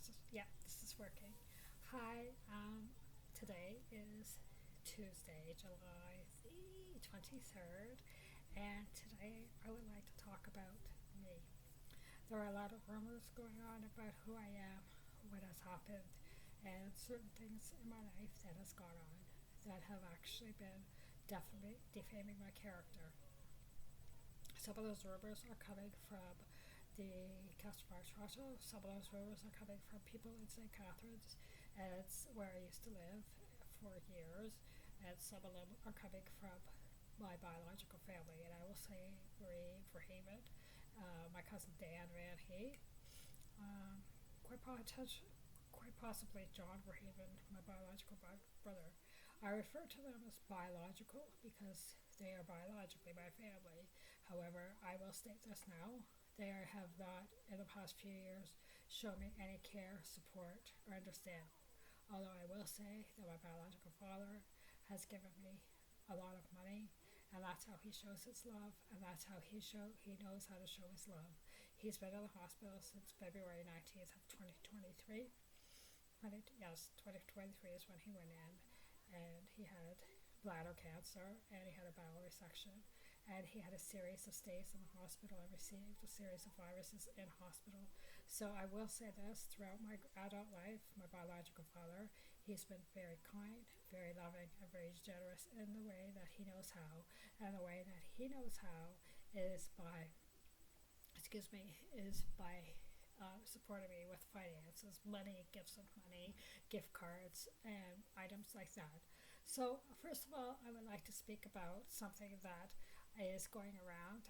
this is working. Hi, today is Tuesday, July the 23rd, and today I would like to talk about me. There are a lot of rumors going on about who I am, what has happened, and certain things in my life that has gone on that have actually been definitely defaming my character. Some of those rumors are coming from the Casper Toronto. Some of those rumors are coming from people in St. Catharines, and it's where I used to live for years. And some of them are coming from my biological family, and I will say Marie Verhaeven, my cousin Dan Verhaeven, um, quite, quite possibly John Verhaeven, my biological brother. I refer to them as biological because they are biologically my family. However, I will state this now. They have not, in the past few years, shown me any care, support, or understanding. Although I will say that my biological father has given me a lot of money, and that's how he shows his love, and that's how he knows how to show his love. He's been in the hospital since February 19th of 2023. Yes, 2023 is when he went in, and he had bladder cancer, and he had a bowel resection, and he had a series of stays in the hospital and received a series of viruses in hospital. So I will say this, throughout my adult life, my biological father, he's been very kind, very loving, and very generous in the way that he knows how. And the way that he knows how is by supporting me with finances, money, gifts of money, gift cards, and items like that. So first of all, I would like to speak about something that is going around.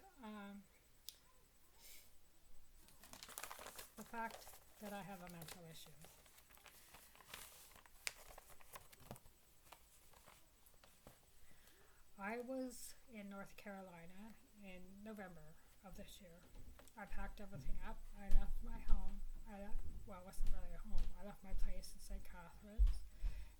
The fact that I have a mental issue. I was in North Carolina in November of this year. I packed everything up. I left my home. It wasn't really a home. I left my place in St. Catharines,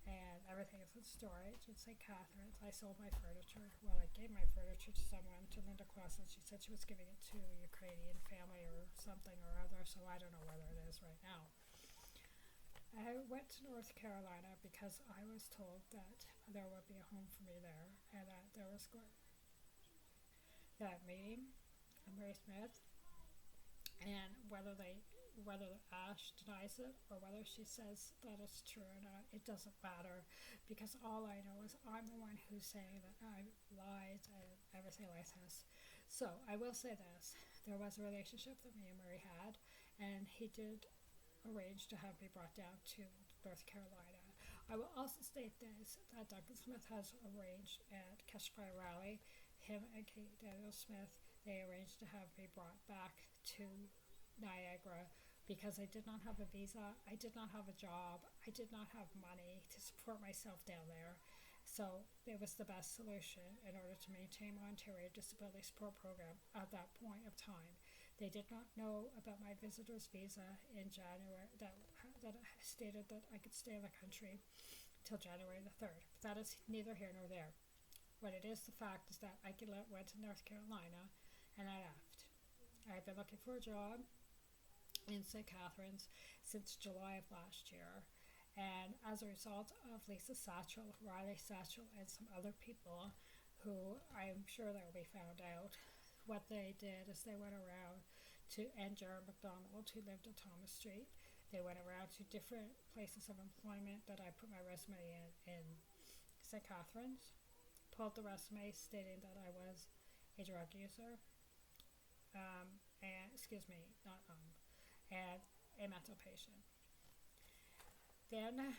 and everything is in storage in St. Catharines. I sold my furniture. Well, I gave my furniture to someone, to Linda Clausen. She said she was giving it to a Ukrainian family or something or other, so I don't know whether it is right now. I went to North Carolina because I was told that there would be a home for me there, and that there was that meeting, Mary Smith, and whether Ash denies it or whether she says that it's true or not, it doesn't matter, because all I know is I'm the one who's saying that I lied and everything like this. So I will say this: there was a relationship that me and Murray had, and he did arrange to have me brought down to North Carolina. I will also state this, that Duncan Smith has arranged at Keshe Rally, him and Kate Daniel Smith, they arranged to have me brought back to Niagara because I did not have a visa, I did not have a job, I did not have money to support myself down there. So it was the best solution in order to maintain my Ontario Disability Support Program at that point of time. They did not know about my visitor's visa in January that stated that I could stay in the country till January the 3rd. But that is neither here nor there. What it is, the fact is that I went to North Carolina and I left. I've been looking for a job in St. Catharines since July of last year. And as a result of Lisa Satchel, Riley Satchel, and some other people who I'm sure that will be found out, what they did is they went around and Jared McDonald, who lived on Thomas Street, they went around to different places of employment that I put my resume in St. Catharines, pulled the resume stating that I was a drug user, and a mental patient. Then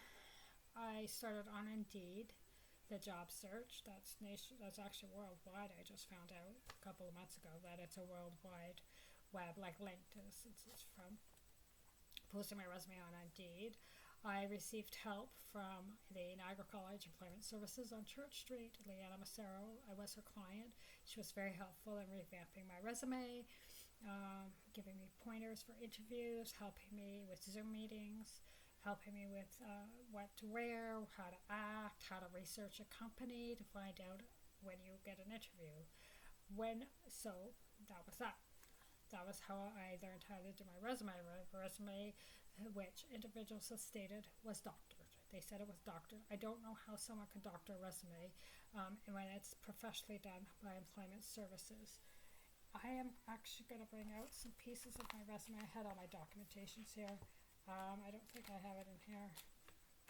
I started on Indeed, the job search. That's actually worldwide. I just found out a couple of months ago that it's a worldwide web, like LinkedIn, since it's from posting my resume on Indeed. I received help from the Niagara College Employment Services on Church Street. Leanna Massaro, I was her client. She was very helpful in revamping my resume, giving me pointers for interviews, helping me with Zoom meetings, helping me with what to wear, how to act, how to research a company to find out when you get an interview. So that was that. that was how I learned how to do my resume. Resume, which individuals have stated was doctored. They said it was doctored. I don't know how someone can doctor a resume when it's professionally done by employment services. I am actually going to bring out some pieces of my resume. I had all my documentations here. I don't think I have it in here.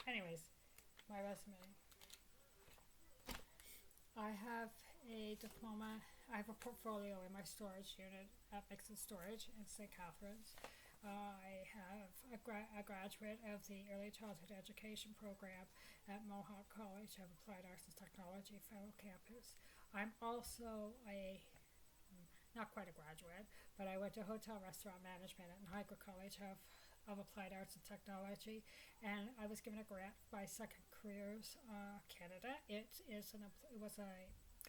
Anyways, my resume. I have a diploma. I have a portfolio in my storage unit at Mixon Storage in St. Catharines. I have a graduate of the Early Childhood Education Program at Mohawk College of Applied Arts and Technology Fellow Campus. I'm also not quite a graduate, but I went to Hotel Restaurant Management at Niagara College of Applied Arts and Technology, and I was given a grant by Second Careers Canada. I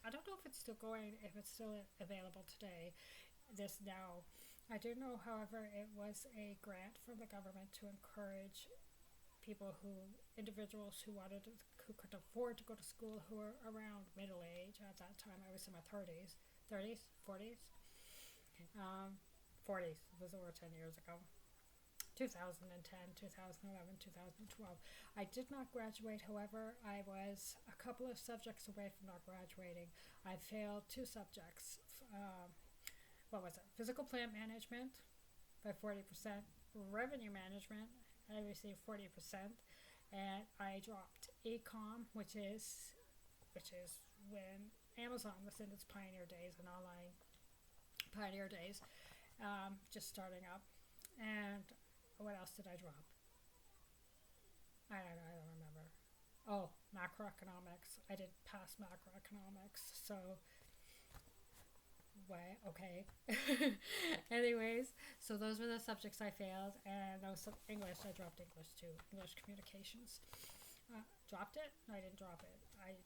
don't know if it's still going, if it's still available today, this now. I do know, however, it was a grant from the government to encourage individuals who could afford to go to school, who were around middle age. At that time, I was in my 40s, 40s. It was over 10 years ago. 2010, 2011, 2012. I did not graduate, however, I was a couple of subjects away from not graduating. I failed 2 subjects. Physical plant management by 40%, revenue management, I received 40%, and I dropped ecom, which is when Amazon was in its pioneer days and online pioneer days, just starting up. And what else did I drop? I don't remember. Oh, macroeconomics. I did pass macroeconomics, so okay. Anyways, so those were the subjects I failed, and English. I dropped English too. English communications. Dropped it? No, I didn't drop it. I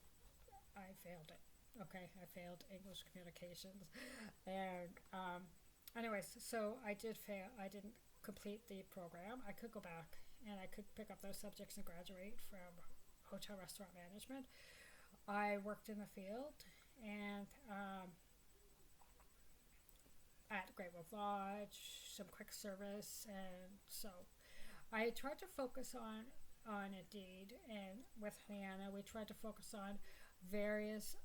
failed it. Okay, I failed English communications, and anyways, so I did fail. I didn't complete the program. I could go back and I could pick up those subjects and graduate from hotel restaurant management. I worked in the field and at Great Wolf Lodge, some quick service, and so I tried to focus on Indeed, and with Hannah we tried to focus on various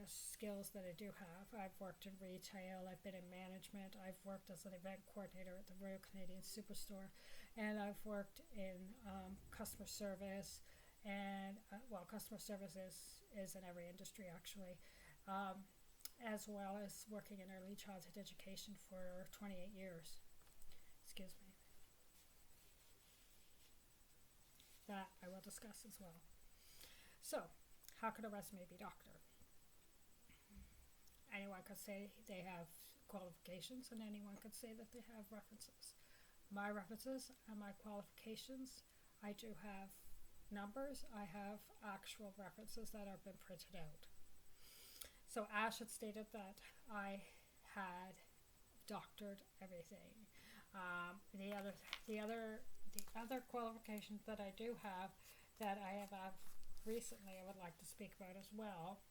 skills that I do have. I've worked in retail, I've been in management, I've worked as an event coordinator at the Royal Canadian Superstore, and I've worked in customer service, and customer service is in every industry actually, as well as working in early childhood education for 28 years. Excuse me. That I will discuss as well. So, how could a resume be doctored? Anyone could say they have qualifications, and anyone could say that they have references. My references and my qualifications, I do have numbers. I have actual references that have been printed out. So Ash had stated that I had doctored everything. The other qualifications that I do have that I have recently, I would like to speak about as well.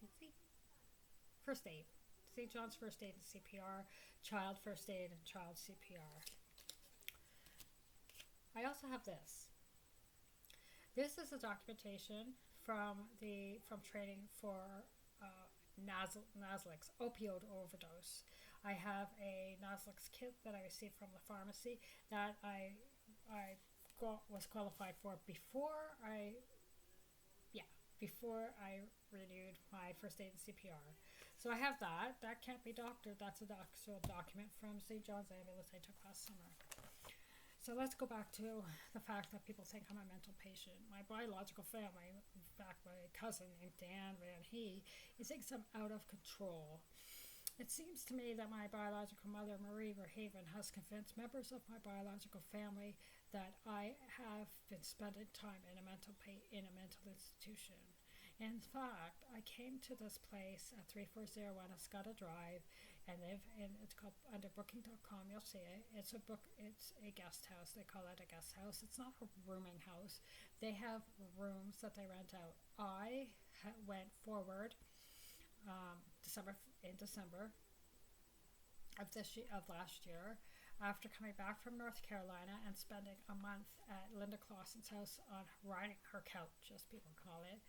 Let's see. First aid. St. John's First Aid and CPR, Child First Aid and Child CPR. I also have this. This is a documentation from training for Naslix, opioid overdose. I have a Naslix kit that I received from the pharmacy that I was qualified for before I renewed my first aid and CPR. So I have that. That can't be doctored. That's an actual document from St. John's ambulance I took last summer. So let's go back to the fact that people think I'm a mental patient. My biological family, in fact, my cousin named Dan Verhaeven, he thinks I'm out of control. It seems to me that my biological mother, Marie Verhaeven, has convinced members of my biological family that I have been spending time in a mental institution. In fact, I came to this place at 3401 Escada Drive, and it's called, under booking.com, you'll see it. It's a guest house. They call it a guest house. It's not a rooming house. They have rooms that they rent out. I went forward in December of last year, after coming back from North Carolina and spending a month at Linda Clausen's house on riding her couch, as people call it.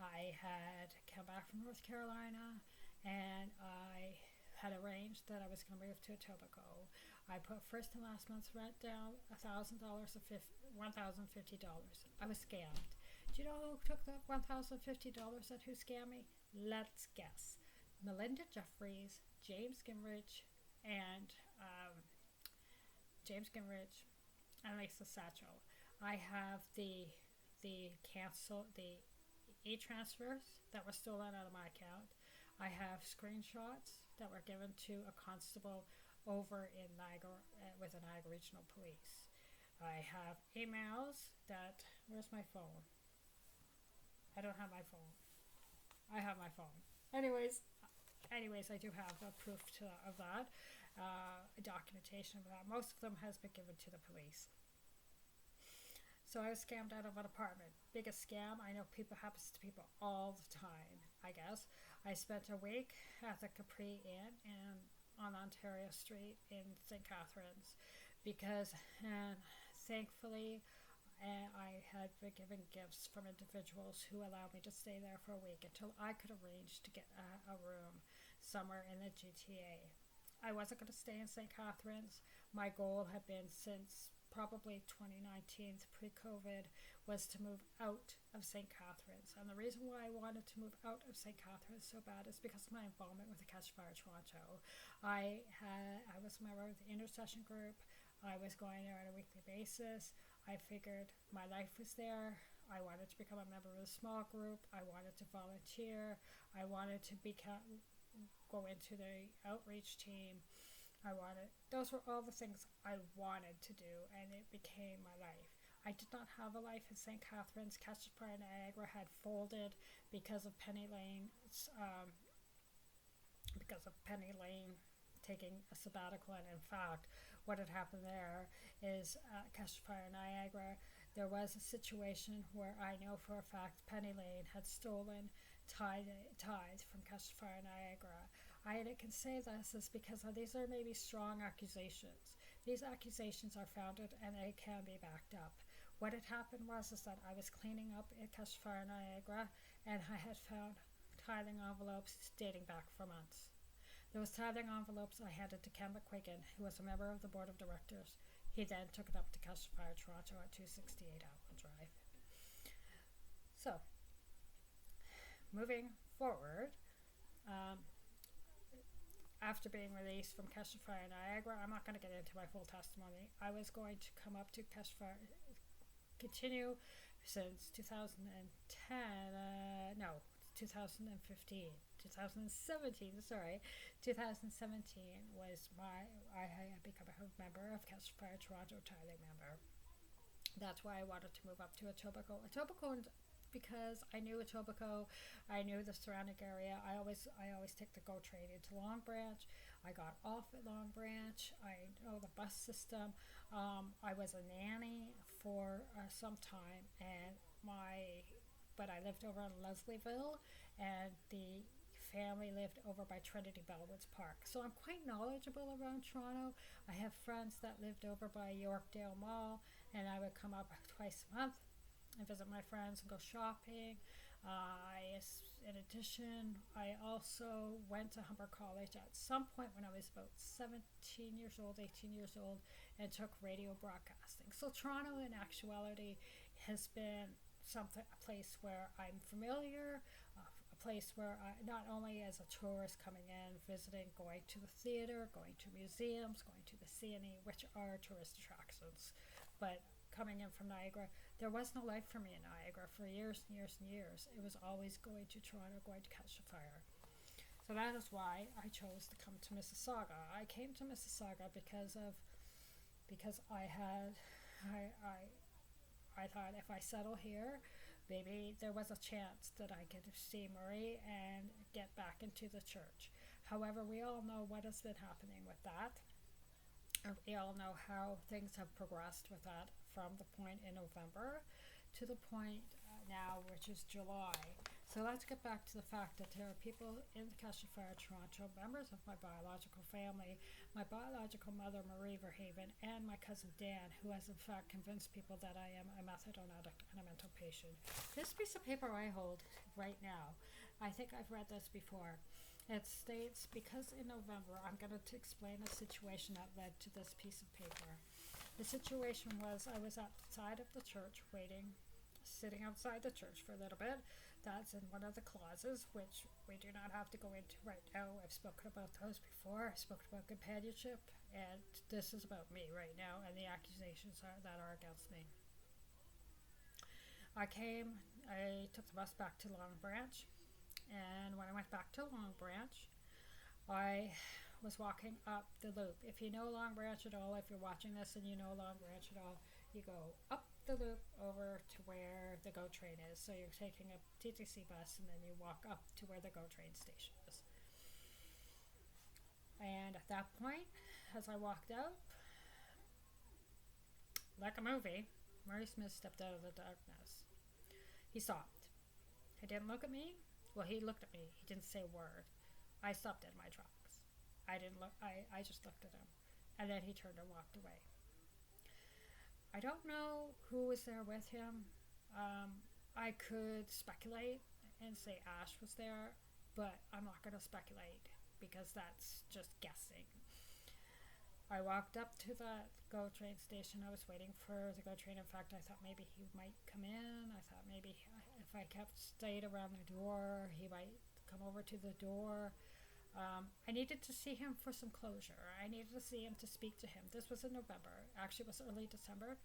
I had come back from North Carolina, and I had arranged that I was going to move to Etobicoke. I put first and last month's rent down, $1,050. I was scammed. Do you know who took that $1,050 and who scammed me? Let's guess. Melinda Jeffries, James Gingrich, and Lisa Satchel. I have the e-transfers that were stolen out of my account. I have screenshots that were given to a constable over in Niagara with the Niagara Regional Police. I have emails that, where's my phone? I don't have my phone. I have my phone. Anyways, I do have a proof of that, documentation of that. Most of them has been given to the police. So I was scammed out of an apartment. Biggest scam. I know happens to people all the time, I guess. I spent a week at the Capri Inn on Ontario Street in St. Catharines because, thankfully, I had been given gifts from individuals who allowed me to stay there for a week until I could arrange to get a room somewhere in the GTA. I wasn't going to stay in St. Catharines. My goal had been since probably 2019, pre-COVID, was to move out of St. Catharines. And the reason why I wanted to move out of St. Catharines so bad is because of my involvement with the Catch Fire Toronto. I was a member of the intercession group. I was going there on a weekly basis. I figured my life was there. I wanted to become a member of a small group. I wanted to volunteer. I wanted to go into the outreach team. Those were all the things I wanted to do, and it became my life. I did not have a life in St. Catharines. Catch Fire Niagara had folded because of Penny Lane taking a sabbatical. And in fact, what had happened there is Catch Fire Niagara, there was a situation where I know for a fact Penny Lane had stolen tithes from Catch Fire Niagara. I can say this is because these are maybe strong accusations. These accusations are founded and they can be backed up. What had happened was that I was cleaning up at Catch Fire Niagara, and I had found tithing envelopes dating back for months. Those tithing envelopes I handed to Ken McQuiggan, who was a member of the board of directors. He then took it up to Catch Fire Toronto at 268 Apple Drive. So, moving forward, after being released from Catch Fire Niagara, I'm not going to get into my full testimony. I was going to come up to Catch Fire, continue since 2017 was I had become a member of Catch Fire Toronto tithing member. That's why I wanted to move up to Etobicoke, because I knew Etobicoke, I knew the surrounding area. I always take the GO train into Long Branch. I got off at Long Branch. I know the bus system. I was a nanny for some time, but I lived over in Leslieville, and the family lived over by Trinity Bellwoods Park. So I'm quite knowledgeable around Toronto. I have friends that lived over by Yorkdale Mall, and I would come up twice a month and visit my friends and go shopping. In addition, I also went to Humber College at some point when I was about 18 years old, and took radio broadcasting. So Toronto, in actuality, has been a place where I'm familiar, a place where I, not only as a tourist coming in, visiting, going to the theater, going to museums, going to the CNE, which are tourist attractions, but coming in from Niagara, there was no life for me in Niagara for years and years and years. It was always going to Toronto, going to Catch the Fire. So that is why I chose to come to Mississauga. I came to Mississauga because I thought if I settle here, Maybe there was a chance that I could see Murray and get back into the church. However, we all know what has been happening with that. We all know how things have progressed with that from the point in November to the point now, which is July. So let's get back to the fact that there are people in Castle Fire, Toronto, members of my biological family, my biological mother, Marie Verhaeven, and my cousin Dan, who has in fact convinced people that I am a methadone addict and a mental patient. This piece of paper I hold right now, I think I've read this before. It states, because in November I'm going to explain a situation that led to this piece of paper. The situation was I was outside of the church waiting, sitting outside the church for a little bit. That's in one of the clauses, which we do not have to go into right now. I've spoken about those before. I've spoken about companionship, and this is about me right now and the accusations that are against me. I took the bus back to Long Branch, and when I went back to Long Branch, I was walking up the loop. If you know Long Branch at all, if you're watching this and you know Long Branch at all, you go up the loop over to where the GO train is. So you're taking a TTC bus and then you walk up to where the GO train station is. And at that point, as I walked out, like a movie, Murray Smith stepped out of the darkness. He stopped. He didn't look at me. Well, he looked at me. He didn't say a word. I stopped in my tracks. I didn't look. I just looked at him. And then he turned and walked away. I don't know who was there with him. I could speculate and say Ash was there, but I'm not going to speculate because that's just guessing. I walked up to the GO train station. I was waiting for the GO train. In fact, I thought maybe he might come in. I thought maybe if I stayed around the door, he might come over to the door. I needed to see him for some closure. I needed to see him to speak to him. This was in November. Actually, it was early December.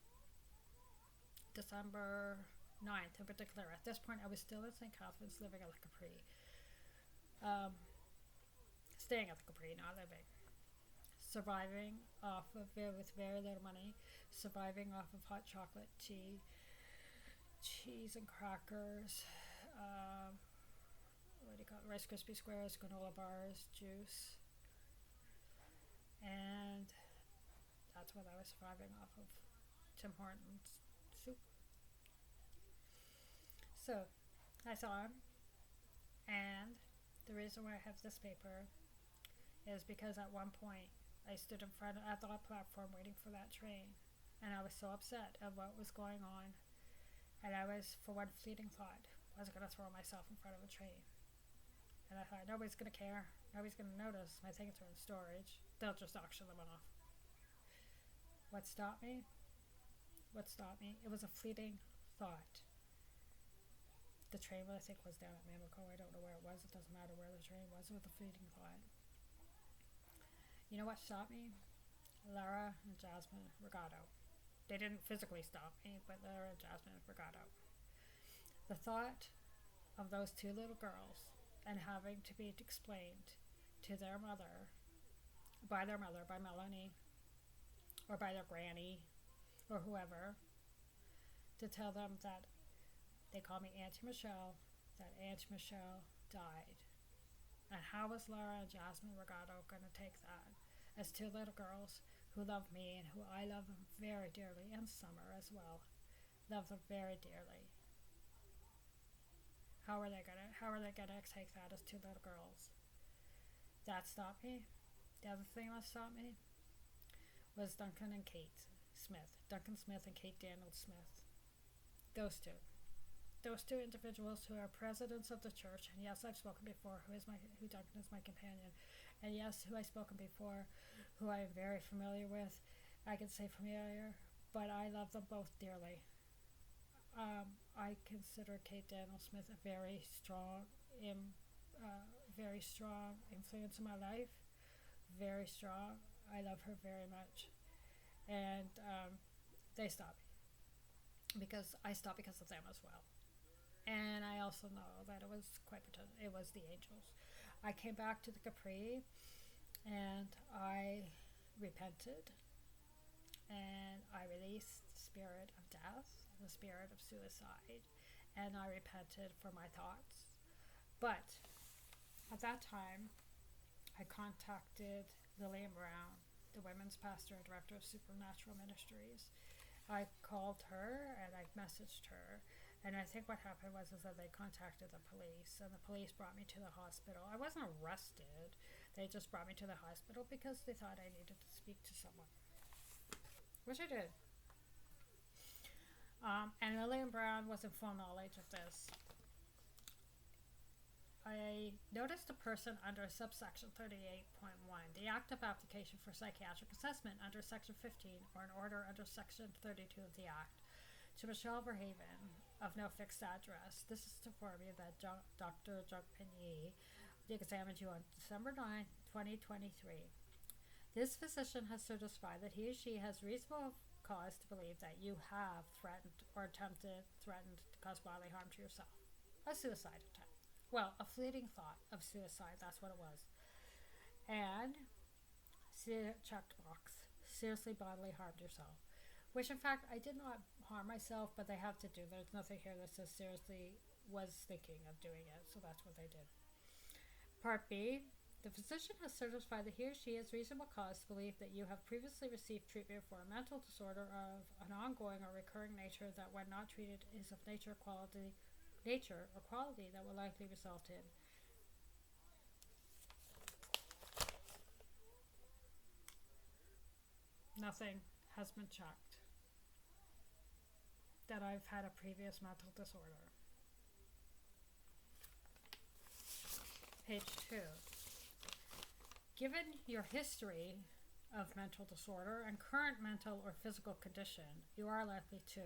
December 9th in particular. At this point, I was still in St. Catharines living at the Capri. Staying at the Capri, not living. Surviving off of it with very little money. Surviving off of hot chocolate, tea, cheese and crackers. What do you call it? Rice Krispie squares, granola bars, juice. And that's what I was surviving off of. Tim Hortons soup. So I saw him, and the reason why I have this paper is because at one point I stood in front at the platform waiting for that train, and I was so upset at what was going on, and I was, for one fleeting thought, I was going to throw myself in front of a train. And I thought, nobody's going to care. Nobody's going to notice. My things are in storage. They'll just auction them off. What stopped me? It was a fleeting thought. The train, I think, was down at Mamiko. I don't know where it was. It doesn't matter where the train was. It was a fleeting thought. You know what stopped me? Lara and Jasmine Regato. They didn't physically stop me, but Lara and Jasmine Regato. The thought of those two little girls and having to be explained to their mother, by Melanie, or by their granny, or whoever, to tell them that they call me Auntie Michelle, that Auntie Michelle died. And how was Laura and Jasmine Regato going to take that as two little girls who love me and who I love them very dearly, and Summer as well, love them very dearly? How are they gonna take that as two little girls? That stopped me. The other thing that stopped me was Duncan and Kate Smith. Duncan Smith and Kate Daniels Smith. Those two individuals who are presidents of the church, and yes, I've spoken before, who Duncan is my companion, and yes, who I've spoken before, who I am very familiar with. I can say familiar, but I love them both dearly. I consider Kate Daniels Smith a very strong influence in my life. Very strong. I love her very much, and they stopped me because I stopped because of them as well. And I also know that it was the angels. I came back to the Capri, and I repented, and I released the spirit of death, the spirit of suicide, and I repented for my thoughts. But at that time, I contacted Lillian Brown, the women's pastor and director of Supernatural Ministries. I called her and I messaged her, and I think what happened was that they contacted the police, and the police brought me to the hospital. I wasn't arrested. They just brought me to the hospital because they thought I needed to speak to someone, which I did. And Lillian Brown was in full knowledge of this. I noticed a person under subsection 38.1, the active application for psychiatric assessment under section 15, or an order under section 32 of the Act, to Michelle Verhaven of no fixed address. This is to inform you that Dr. Jungpin examined you on December 9, 2023. This physician has certified that he or she has reasonable cause to believe that you have threatened or threatened to cause bodily harm to yourself. A suicide attempt. Well, a fleeting thought of suicide, that's what it was. And checked box, seriously bodily harmed yourself. Which in fact, I did not harm myself, but they have to do. There's nothing here that says seriously was thinking of doing it, so that's what they did. Part B, the physician has certified that he or she has reasonable cause to believe that you have previously received treatment for a mental disorder of an ongoing or recurring nature that when not treated is of nature or quality that will likely result in nothing has been checked that I've had a previous mental disorder. Page 2. Given your history of mental disorder and current mental or physical condition, you are likely to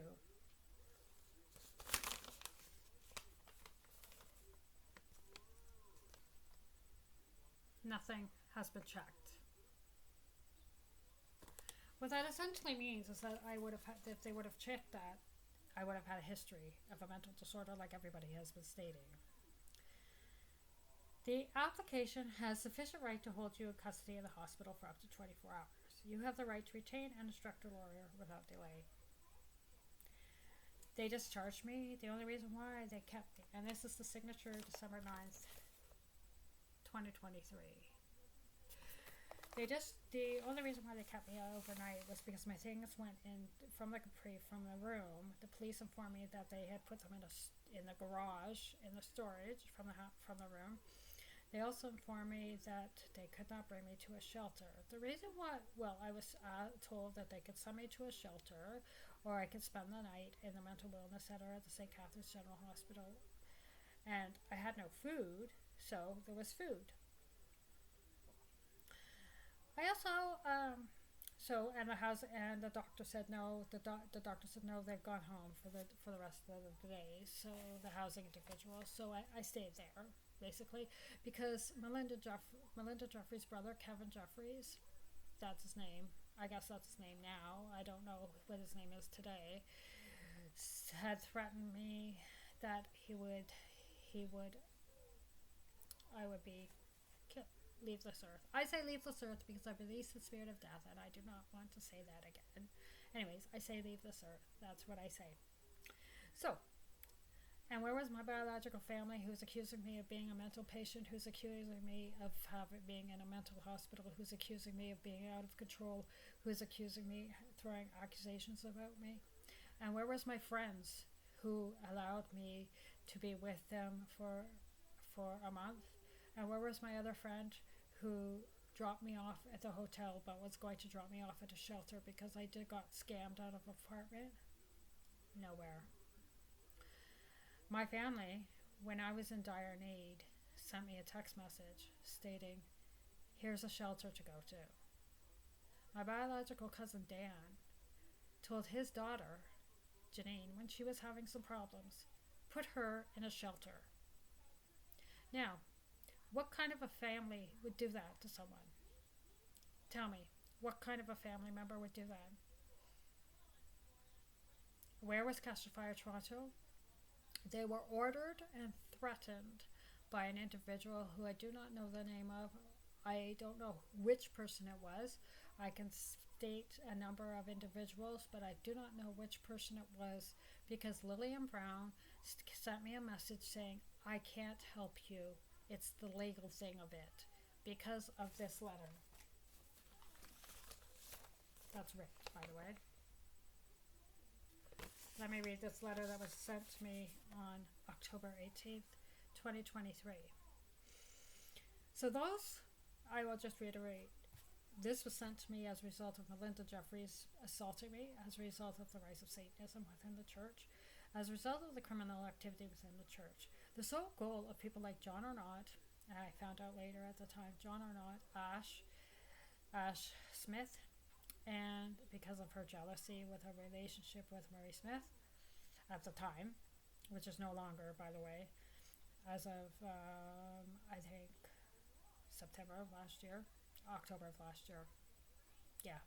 nothing has been checked. What that essentially means is that I would have had, if they would have checked that, I would have had a history of a mental disorder like everybody has been stating. The application has sufficient right to hold you in custody in the hospital for up to 24 hours. You have the right to retain and instruct a lawyer without delay. They discharged me. The only reason why they kept me, and this is the signature, December 9th, 2023. The only reason why they kept me overnight was because my things went in from the room. The police informed me that they had put them in the garage, in the storage from the room. They also informed me that they could not bring me to a shelter. The reason why, I was told that they could send me to a shelter, or I could spend the night in the mental wellness center at the St. Catherine's General Hospital. And I had no food, so there was food. I also, and the doctor said no. The doctor said no. They've gone home for the rest of the day. So the housing individual. So I stayed there basically because Melinda Jeffries' brother, Kevin Jeffries, that's his name. I guess that's his name now. I don't know what his name is today. Had threatened me that I would be killed. Leave this earth. I say leave this earth because I release the spirit of death, and I do not want to say that again. Anyways, I say leave this earth. That's what I say. So, and where was my biological family who's accusing me of being a mental patient, who's accusing me of being in a mental hospital, who's accusing me of being out of control, who's accusing me, throwing accusations about me? And where was my friends who allowed me to be with them for a month? And where was my other friend who dropped me off at the hotel but was going to drop me off at a shelter because I got scammed out of an apartment? Nowhere. My family, when I was in dire need, sent me a text message stating, here's a shelter to go to. My biological cousin Dan told his daughter, Janine, when she was having some problems, put her in a shelter. Now, what kind of a family would do that to someone? Tell me, what kind of a family member would do that? Where was Castle Fire Toronto? They were ordered and threatened by an individual who I do not know the name of. I don't know which person it was. I can state a number of individuals, but I do not know which person it was because Lillian Brown sent me a message saying, I can't help you. It's the legal thing of it because of this letter. That's ripped, by the way. Let me read this letter that was sent to me on October 18th, 2023. So those, I will just reiterate, this was sent to me as a result of Melinda Jeffries assaulting me, as a result of the rise of Satanism within the church, as a result of the criminal activity within the church. The sole goal of people like John Arnott, and I found out later at the time, John Arnott, Ash Smith, and because of her jealousy with her relationship with Murray Smith at the time, which is no longer, by the way, as of, I think, September of last year, October of last year. Yeah.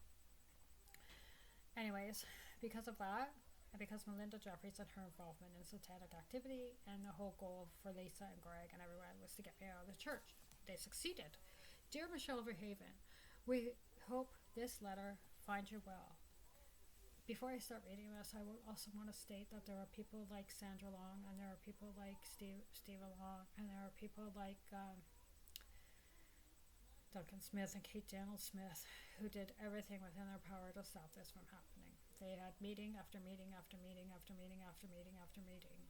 Anyways, because of that, and because Melinda Jeffries and her involvement in satanic activity, and the whole goal for Lisa and Greg and everyone was to get me out of the church. They succeeded. Dear Michelle Verhaven, we hope this letter finds you well. Before I start reading this, I will also want to state that there are people like Sandra Long, and there are people like Steve Long, and there are people like Duncan Smith and Kate Daniel Smith, who did everything within their power to stop this from happening. They had meeting after meeting after meeting after meeting after meeting after meeting.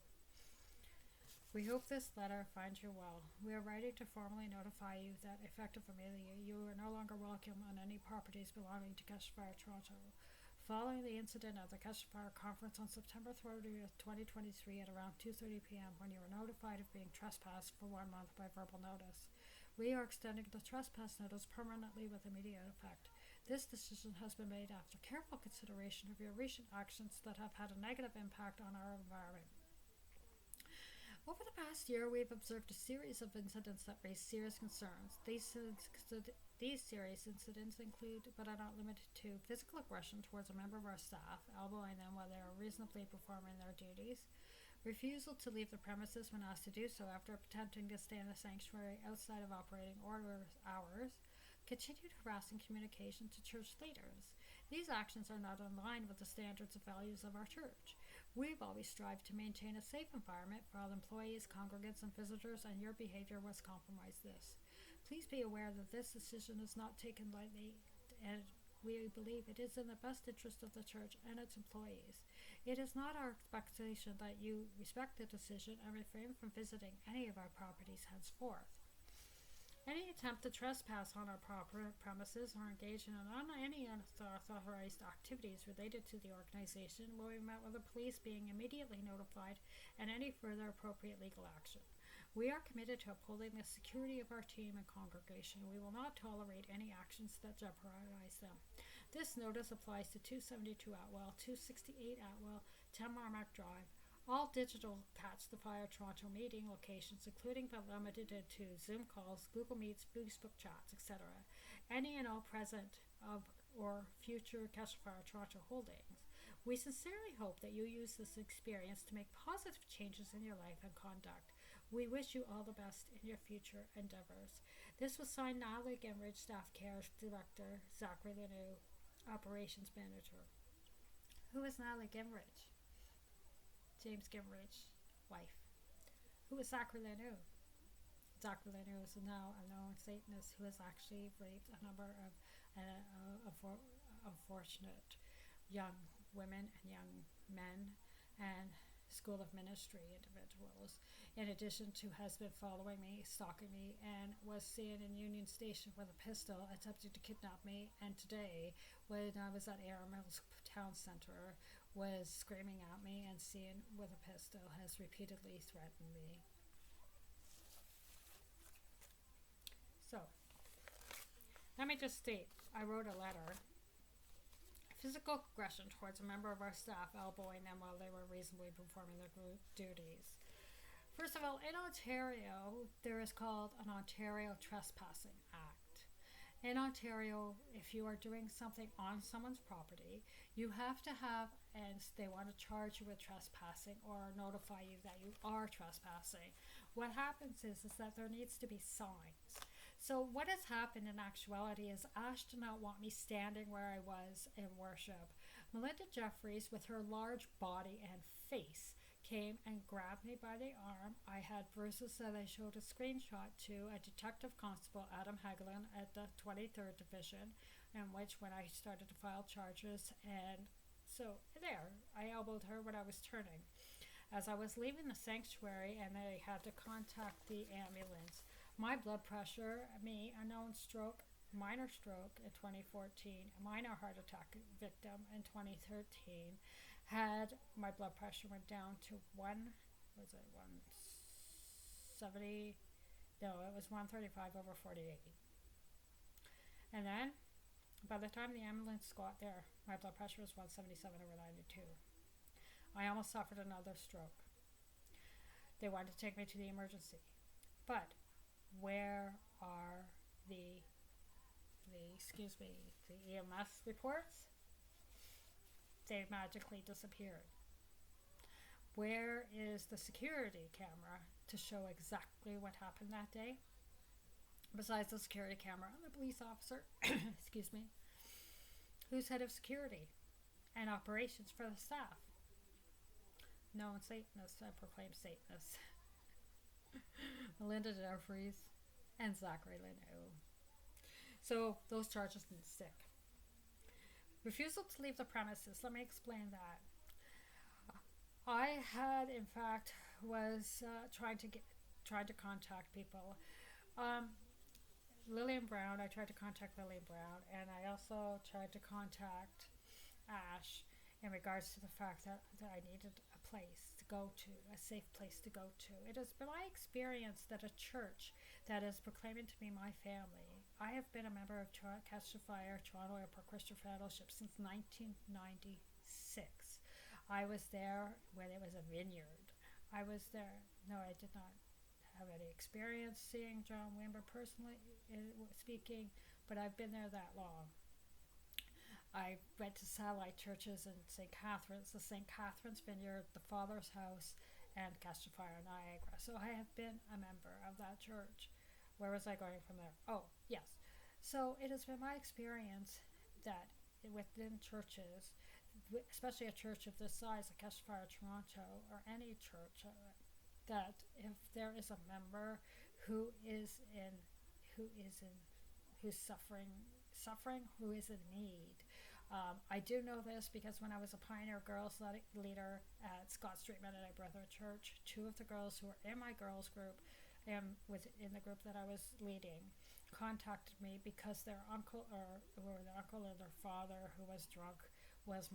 We hope this letter finds you well. We are writing to formally notify you that, effective immediately, you are no longer welcome on any properties belonging to Cashfire Toronto. Following the incident at the Cashfire Conference on September 30th, 2023 at around 2:30 p.m. when you were notified of being trespassed for 1 month by verbal notice, we are extending the trespass notice permanently with immediate effect. This decision has been made after careful consideration of your recent actions that have had a negative impact on our environment. Over the past year, we have observed a series of incidents that raise serious concerns. These serious incidents include, but are not limited to, physical aggression towards a member of our staff, elbowing them while they are reasonably performing their duties, refusal to leave the premises when asked to do so after attempting to stay in the sanctuary outside of operating hours, continued harassing communication to church leaders. These actions are not in line with the standards and values of our church. We've always strived to maintain a safe environment for all employees, congregants, and visitors, and your behavior was compromised this. Please be aware that this decision is not taken lightly, and we believe it is in the best interest of the church and its employees. It is not our expectation that you respect the decision and refrain from visiting any of our properties henceforth. Any attempt to trespass on our premises or engage in any unauthorized activities related to the organization will be met with the police being immediately notified and any further appropriate legal action. We are committed to upholding the security of our team and congregation. We will not tolerate any actions that jeopardize them. This notice applies to 272 Atwell, 268 Atwell, 10 Marmac Drive, all digital Catch the Fire Toronto meeting locations, including but limited to Zoom calls, Google Meets, Facebook chats, etc. Any and all present of or future Catch the Fire Toronto holdings. We sincerely hope that you use this experience to make positive changes in your life and conduct. We wish you all the best in your future endeavors. This was signed Natalie Gemridge, Staff Care Director, Zachary Lanou, Operations Manager. Who is Natalie Gemridge? James Gemridge's wife. Who is Zachary Lanou? Zachary Lanou is now a known Satanist who has actually raped a number of unfortunate young women and young men and School of Ministry individuals, in addition to has been following me, stalking me, and was seen in Union Station with a pistol attempting to kidnap me, and today, when I was at Air Mills Town Centre, was screaming at me and seen with a pistol, has repeatedly threatened me. So, let me just state, I wrote a letter. Physical aggression towards a member of our staff, elbowing them while they were reasonably performing their duties. First of all, in Ontario, there is called an Ontario Trespassing Act. In Ontario, if you are doing something on someone's property, you have to have, and they want to charge you with trespassing or notify you that you are trespassing. What happens is that there needs to be signs. So what has happened in actuality is Ash did not want me standing where I was in worship. Melinda Jeffries, with her large body and face, came and grabbed me by the arm. I had bruises that I showed a screenshot to a Detective Constable Adam Hagelin at the 23rd Division, in which when I started to file charges, and so there, I elbowed her when I was turning. As I was leaving the sanctuary and I had to contact the ambulance, my blood pressure, me, a known stroke, minor stroke in 2014, a minor heart attack victim in 2013, had my blood pressure went down to 170, no, it was 135 over 48. And then by the time the ambulance got there, my blood pressure was 177 over 92. I almost suffered another stroke. They wanted to take me to the emergency, but where are the EMS reports? They magically disappeared. Where is the security camera to show exactly what happened that day? Besides the security camera and the police officer, excuse me, who's head of security and operations for the staff? Known Satanists and proclaimed Satanists. Melinda Jeffries and Zachary Leno. So those charges didn't stick. Refusal to leave the premises. Let me explain that. I had, in fact, was trying to contact people. Lillian Brown. I tried to contact Lillian Brown, and I also tried to contact Ash in regards to the fact that I needed a place to go to, a safe place to go to. It has been my experience that a church that is proclaiming to be my family. I have been a member of Catch the Fire Toronto Airport Christian Fellowship since 1996. I was there when it was a vineyard. I was there. No, I did not have any experience seeing John Wimber personally speaking, but I've been there that long. I went to satellite churches in St. Catharines, the St. Catharines Vineyard, the Father's House, and Catch the Fire Niagara. So I have been a member of that church. Where was I going from there? Oh, yes. So it has been my experience that within churches, especially a church of this size, like Catch the Fire Toronto, or any church, that if there is a member who's suffering, who is in need. I do know this because when I was a Pioneer Girls leader at Scott Street Mennonite Brethren Church, two of the girls who were in my girls group within the group that I was leading contacted me because their uncle or their father, who was drunk, was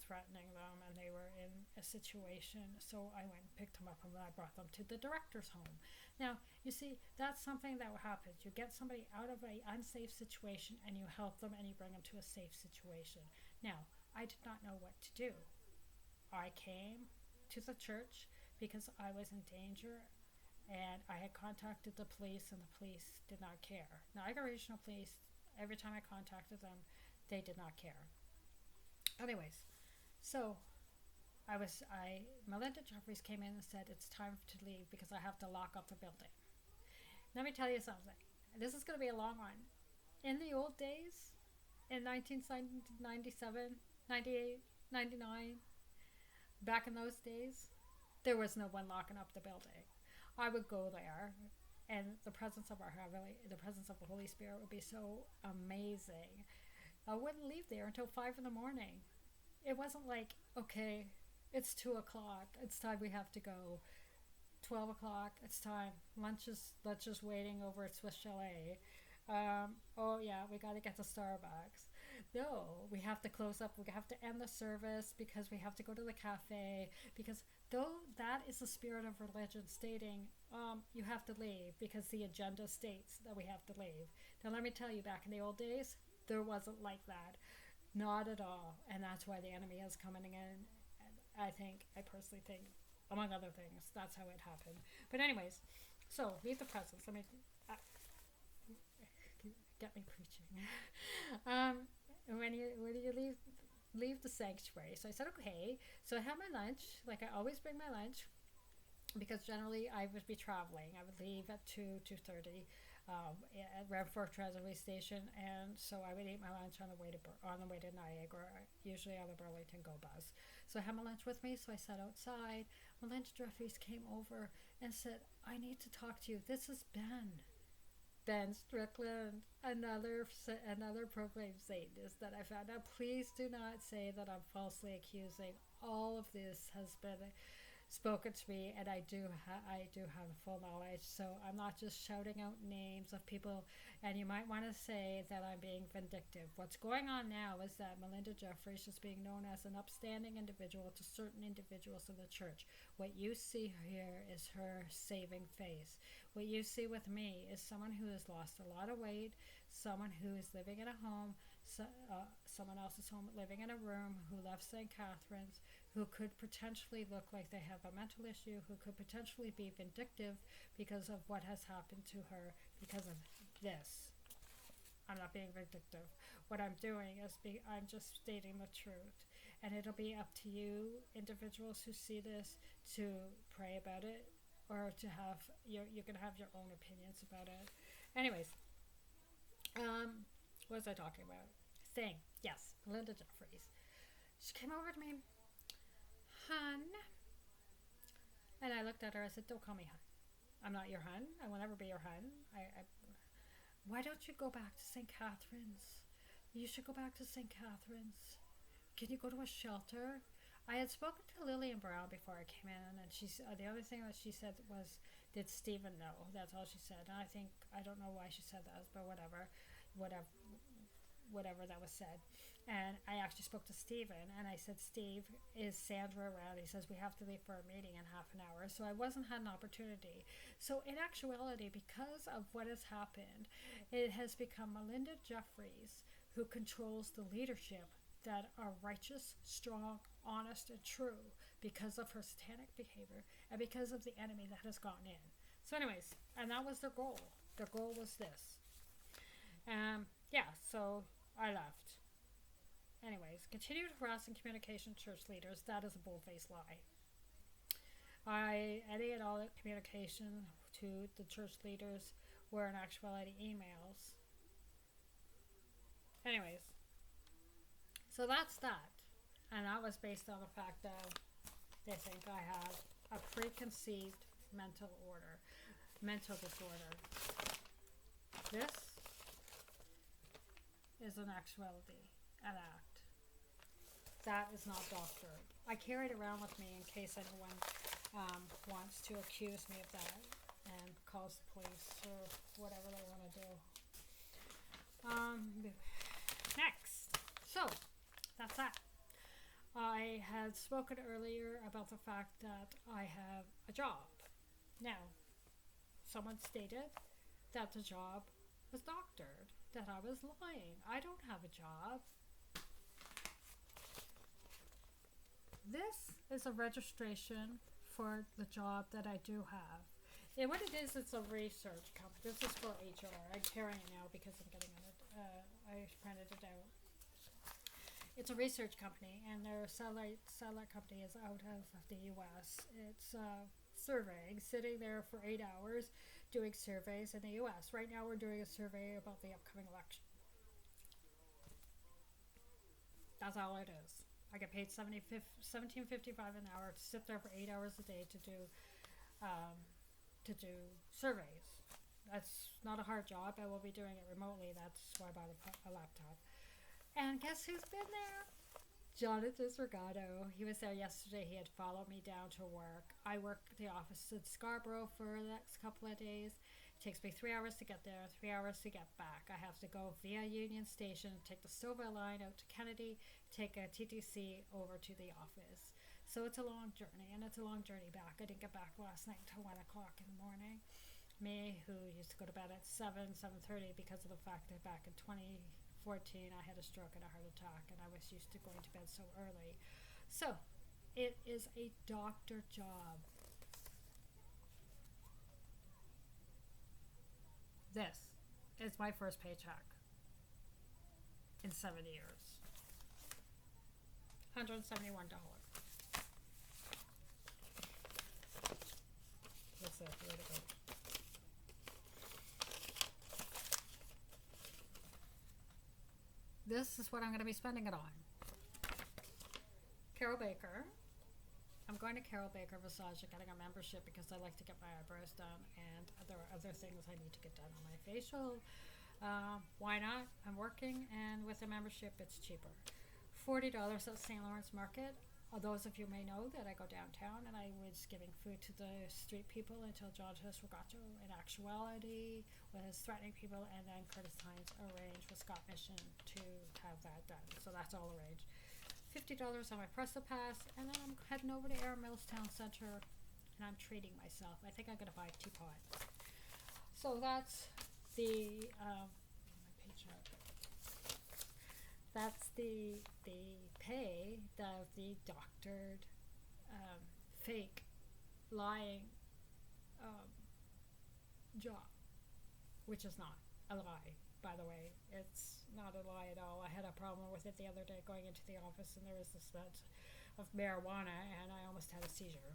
threatening them, and they were in a situation. So I went and picked them up, and I brought them to the director's home. Now, you see, that's something that happens. You get somebody out of an unsafe situation, and you help them, and you bring them to a safe situation. Now, I did not know what to do. I came to the church because I was in danger, and I had contacted the police, and the police did not care. Niagara Regional Police, every time I contacted them, they did not care. Anyways, so Melinda Jeffries came in and said, it's time to leave because I have to lock up the building. Let me tell you something. This is going to be a long one. In the old days, in 1997, 98, 99, back in those days, there was no one locking up the building. I would go there, and the presence of the Holy Spirit would be so amazing. I wouldn't leave there until 5 in the morning. It wasn't like, okay, it's 2 o'clock, it's time we have to go. 12 o'clock, it's time. Lunch is waiting over at Swiss Chalet. Oh yeah, we got to get to Starbucks. No, we have to close up. We have to end the service because we have to go to the cafe. Because though that is the spirit of religion stating, you have to leave because the agenda states that we have to leave. Now let me tell you, back in the old days, there wasn't like that. Not at all. And that's why the enemy is coming in. I personally think, among other things, that's how it happened. But anyways, so leave the presence. Let me get me preaching. When you leave the sanctuary. So I said, okay. So I have my lunch. Like I always bring my lunch because generally I would be traveling. I would leave at 2:30 at Redford Transit Station, and so I would eat my lunch on the way to Niagara, usually on the Burlington Go bus. So I had my lunch with me, so I sat outside. Melinda Jeffries came over and said, I need to talk to you. This is Ben Strickland, another proclaimed Satanist that I found out. Please do not say that I'm falsely accusing. All of this has been spoken to me, and I do have full knowledge. So I'm not just shouting out names of people, and you might want to say that I'm being vindictive. What's going on now is that Melinda Jeffries is being known as an upstanding individual to certain individuals in the church. What you see here is her saving face. What you see with me is someone who has lost a lot of weight, someone who is living in a home, someone else's home, living in a room, who left St. Catherine's, who could potentially look like they have a mental issue, who could potentially be vindictive because of what has happened to her because of this. I'm not being vindictive. What I'm doing is I'm just stating the truth. And it'll be up to you, individuals who see this, to pray about it, or to have, you can have your own opinions about it. Anyways, what was I talking about? Yes, Melinda Jeffries. She came over to me, hun, and I looked at her. I said, don't call me hun. I'm not your hun. I will never be your hun. Why don't you go back to St. Catherine's? You should go back to St. Catherine's. Can you go to a shelter? I had spoken to Lillian Brown before I came in, and the other thing that she said was, did Stephen know? That's all she said. And I don't know why she said that, but whatever that was said. And I actually spoke to Stephen, and I said, Steve, is Sandra around? He says, we have to leave for a meeting in half an hour. So I wasn't had an opportunity. So in actuality, because of what has happened, it has become Melinda Jeffries who controls the leadership that are righteous, strong, honest, and true because of her satanic behavior and because of the enemy that has gotten in. So anyways, and that was their goal. Their goal was this. So I left. Anyways, continued harassing communication church leaders. That is a bold-faced lie. Any and all communication to the church leaders were in actuality emails. Anyways, so that's that. And that was based on the fact that they think I have a preconceived mental disorder. This is an actuality, an act. That is not doctored. I carry it around with me in case anyone wants to accuse me of that and calls the police or whatever they want to do. Next. So, that's that. I had spoken earlier about the fact that I have a job. Now, someone stated that the job was doctored, that I was lying. I don't have a job. This is a registration for the job that I do have. And what it is, it's a research company. This is for HR. I'm carrying it now because I'm getting it. I printed it out. It's a research company, and their satellite company is out of the U.S. It's surveying, sitting there for 8 hours doing surveys in the U.S. Right now we're doing a survey about the upcoming election. That's all it is. I get paid $17.55 an hour to sit there for 8 hours a day to do surveys. That's not a hard job. I will be doing it remotely. That's why I bought a laptop. And guess who's been there? Jonathan Sergato. He was there yesterday. He had followed me down to work. I work at the office in Scarborough for the next couple of days. It takes me 3 hours to get there, 3 hours to get back. I have to go via Union Station, take the Stouffville line out to Kennedy, take a TTC over to the office. So it's a long journey, and it's a long journey back. I didn't get back last night until 1 o'clock in the morning. Me, who used to go to bed at 7:30 because of the fact that back in 2014 I had a stroke and a heart attack, and I was used to going to bed so early. So it is a doctor job. This is my first paycheck in 7 years. $171. That's it. Way to go. This is what I'm going to be spending it on. Carol Baker. I'm going to Carol Baker Visage and getting a membership because I like to get my eyebrows done, and there are other things I need to get done on my facial. Why not? I'm working, and with a membership, it's cheaper. $40 at St. Lawrence Market. Those of you may know that I go downtown and I was giving food to the street people until John Tesregato in actuality was threatening people, and then Curtis Hines arranged with Scott Mission to have that done. So that's all arranged. $50 on my Presto Pass, and then I'm heading over to Air Mills Town Center and I'm treating myself. I think I'm going to buy a teapot. So that's the my paycheck. That's the pay of the doctored, fake, lying job, which is not a lie, by the way. It's not a lie at all. I had a problem with it the other day going into the office, and there was the smell of marijuana, and I almost had a seizure.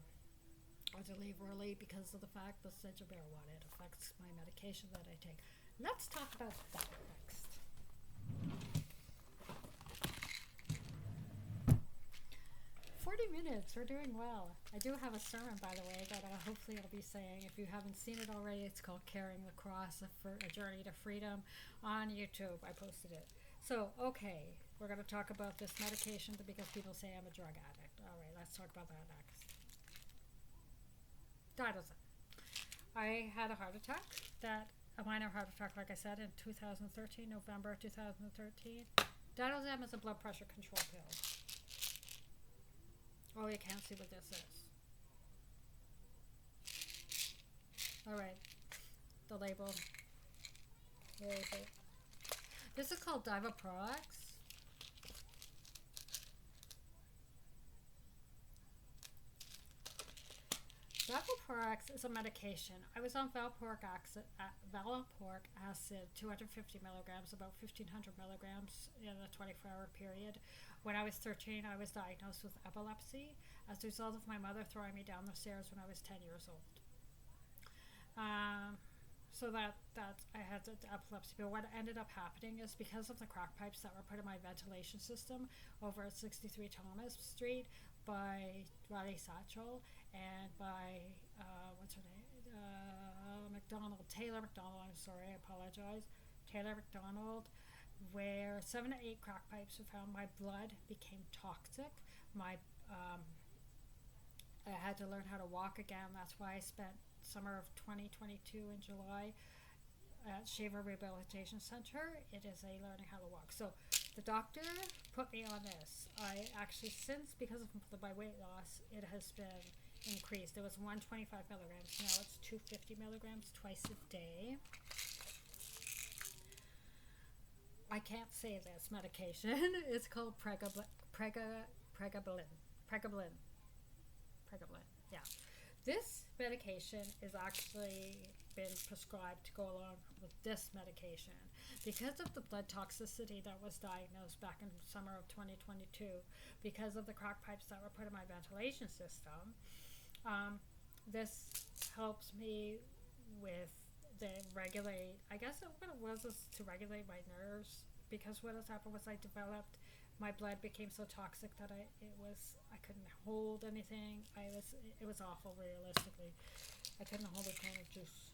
I had to leave early because of the fact the stench of marijuana, it affects my medication that I take. Let's talk about that next. 40 minutes, we're doing well. I do have a sermon, by the way, that hopefully I'll be saying. If you haven't seen it already, it's called Carrying the Cross, a Journey to Freedom on YouTube. I posted it. So, okay, we're going to talk about this medication because people say I'm a drug addict. All right, let's talk about that next. Diazoxam. I had a heart attack, a minor heart attack, like I said, in 2013, November 2013. Diazoxam is a blood pressure control pill. Oh, you can't see what this is. Alright, the label. Where is it? This is called Divaprox. Valprox is a medication. I was on valproic acid, 250 milligrams, about 1,500 milligrams in a 24-hour period. When I was 13, I was diagnosed with epilepsy as a result of my mother throwing me down the stairs when I was 10 years old. So that I had the epilepsy. But what ended up happening is because of the crack pipes that were put in my ventilation system over at 63 Thomas Street by Riley Satchel and by, what's her name? Taylor McDonald, I'm sorry, I apologize. Taylor McDonald, where 7 to 8 crack pipes were found. My blood became toxic. I had to learn how to walk again. That's why I spent summer of 2022 in July at Shaver Rehabilitation Center. It is a learning how to walk. So the doctor put me on this. I actually, since, because of my weight loss, it has been increased. It was 125 milligrams. Now it's 250 milligrams twice a day. I can't say this medication. It's called Pregabalin. Yeah. This medication is actually been prescribed to go along with this medication because of the blood toxicity that was diagnosed back in summer of 2022 because of the crack pipes that were put in my ventilation system. This helps me with regulate, I guess what it was is to regulate my nerves, because what has happened was my blood became so toxic that I couldn't hold anything. It was awful, realistically. I couldn't hold a can of juice.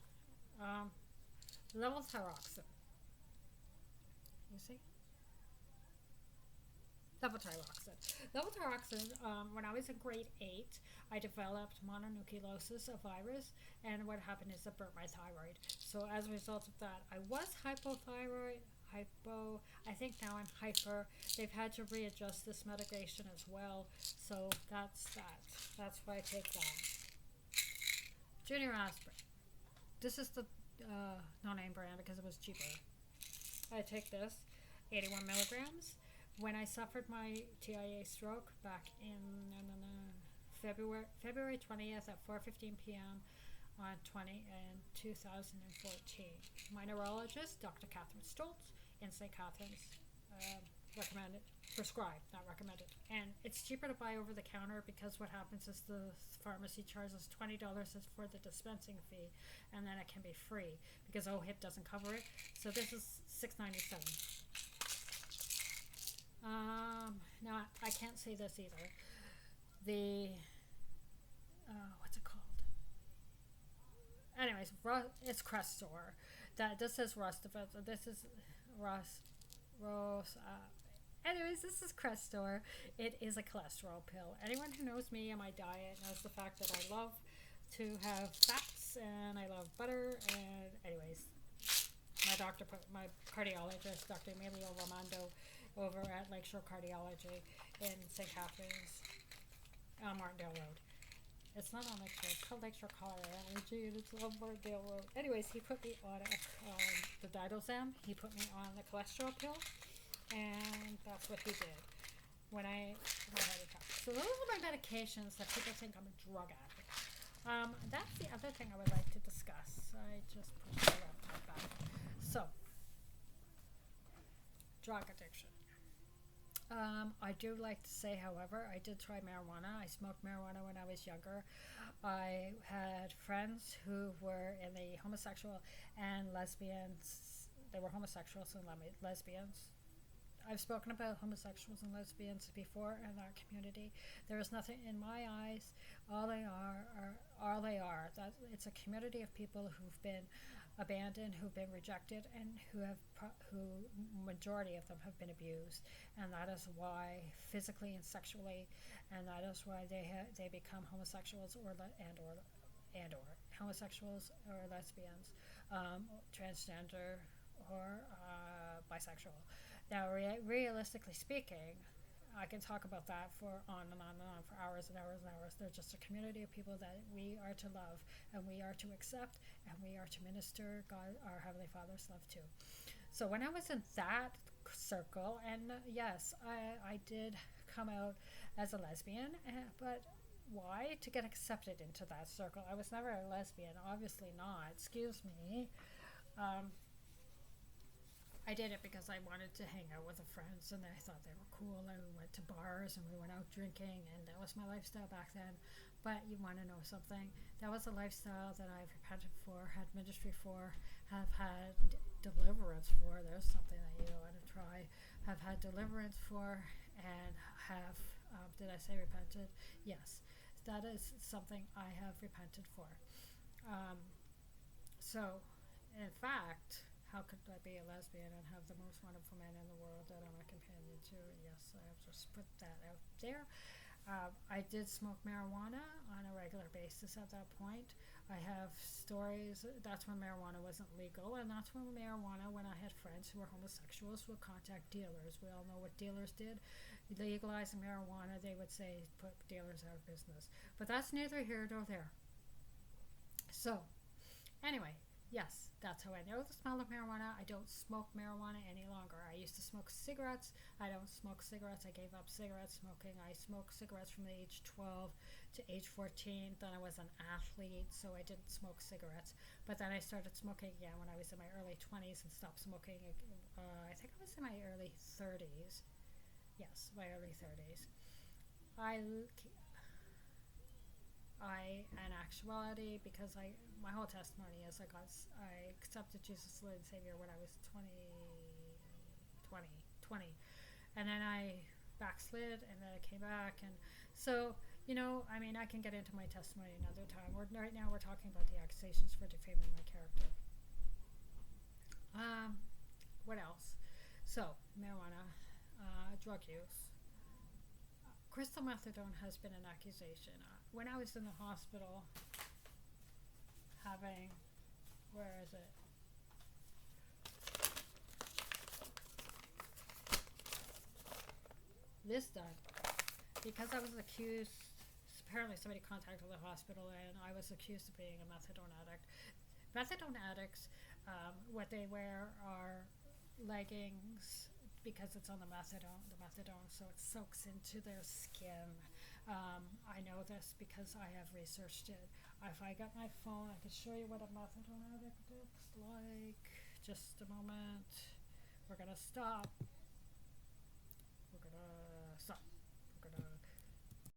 Levothyroxine. You see? Levothyroxine, when I was in grade 8, I developed mononucleosis, a virus, and what happened is it burnt my thyroid. So as a result of that, I was hypothyroid, I think now I'm hyper. They've had to readjust this medication as well, so that's that. That's why I take that. Junior aspirin. This is the no-name brand because it was cheaper. I take this, 81 milligrams. When I suffered my TIA stroke back in February 20th at 4:15 p.m. on 2014. My neurologist, Dr. Catherine Stoltz in St. Catherine's, recommended, prescribed, not recommended. And it's cheaper to buy over the counter because what happens is the pharmacy charges $20 for the dispensing fee, and then it can be free because OHIP doesn't cover it. So this is $6.97. Now I can't say this either. the what's it called? Anyways, it's Crestor. This is Rustifit. This is Ros. Anyways, this is Crestor. It is a cholesterol pill. Anyone who knows me and my diet knows the fact that I love to have fats and I love butter. And anyways, my cardiologist, Dr. Emilio Romando, over at Lakeshore Cardiology in St. Catharines, on Martindale Road. It's not on Lakeshore. It's called Lakeshore Cardiology, and it's on Martindale Road. Anyways, he put me on the Didalzam. He put me on the cholesterol pill, and that's what he did when I had a attack. So those are my medications that people think I'm a drug addict. That's the other thing I would like to discuss. I just pushed my laptop back. So, drug addiction. I do like to say, however, I did try marijuana. I smoked marijuana when I was younger. I had friends who were in the homosexual and lesbians. They were homosexuals and lesbians. I've spoken about homosexuals and lesbians before in our community. There is nothing in my eyes. All they are. It's a community of people who've been abandoned, who've been rejected, and who majority of them have been abused, and that is why physically and sexually, and that is why they become homosexuals or homosexuals or lesbians, transgender or bisexual. Now, realistically speaking, I can talk about that for on and on and on for hours and hours and hours. They're just a community of people that we are to love and we are to accept and we are to minister God, our Heavenly Father's love to. So when I was in that circle, and yes, I did come out as a lesbian, but why? To get accepted into that circle. I was never a lesbian, obviously not. Excuse me. I did it because I wanted to hang out with the friends and I thought they were cool, and we went to bars and we went out drinking, and that was my lifestyle back then. But you want to know something? That was a lifestyle that I've repented for, had ministry for, have had deliverance for. There's something that you want to try. Have had deliverance for, and have, did I say repented? Yes. That is something I have repented for. So, in fact, how could I be a lesbian and have the most wonderful man in the world that I'm a companion to? Yes, I have just put that out there. I did smoke marijuana on a regular basis at that point. I have stories. That's when marijuana wasn't legal, and that's when I had friends who were homosexuals, would contact dealers. We all know what dealers did. Legalizing marijuana, they would say, put dealers out of business. But that's neither here nor there. So, anyway, yes, that's how I know the smell of marijuana. I don't smoke marijuana any longer. I used to smoke cigarettes. I don't smoke cigarettes. I gave up cigarette smoking. I smoked cigarettes from the age 12 to age 14. Then I was an athlete, so I didn't smoke cigarettes. But then I started smoking again when I was in my early 20s and stopped smoking. I think I was in my early 30s. Yes, my early 30s. In actuality, because my whole testimony is I accepted Jesus Lord and Savior when I was 20, and then I backslid, and then I came back, and so I can get into my testimony another time. Right now we're talking about the accusations for defaming my character. What else? So marijuana, drug use. Crystal methadone has been an accusation. When I was in the hospital having, where is it? This done, because I was accused, apparently somebody contacted the hospital and I was accused of being a methadone addict. Methadone addicts, what they wear are leggings, because it's on the methadone, so it soaks into their skin. I know this because I have researched it. If I got my phone, I could show you what a methadone addict looks like. Just a moment. We're gonna stop. We're gonna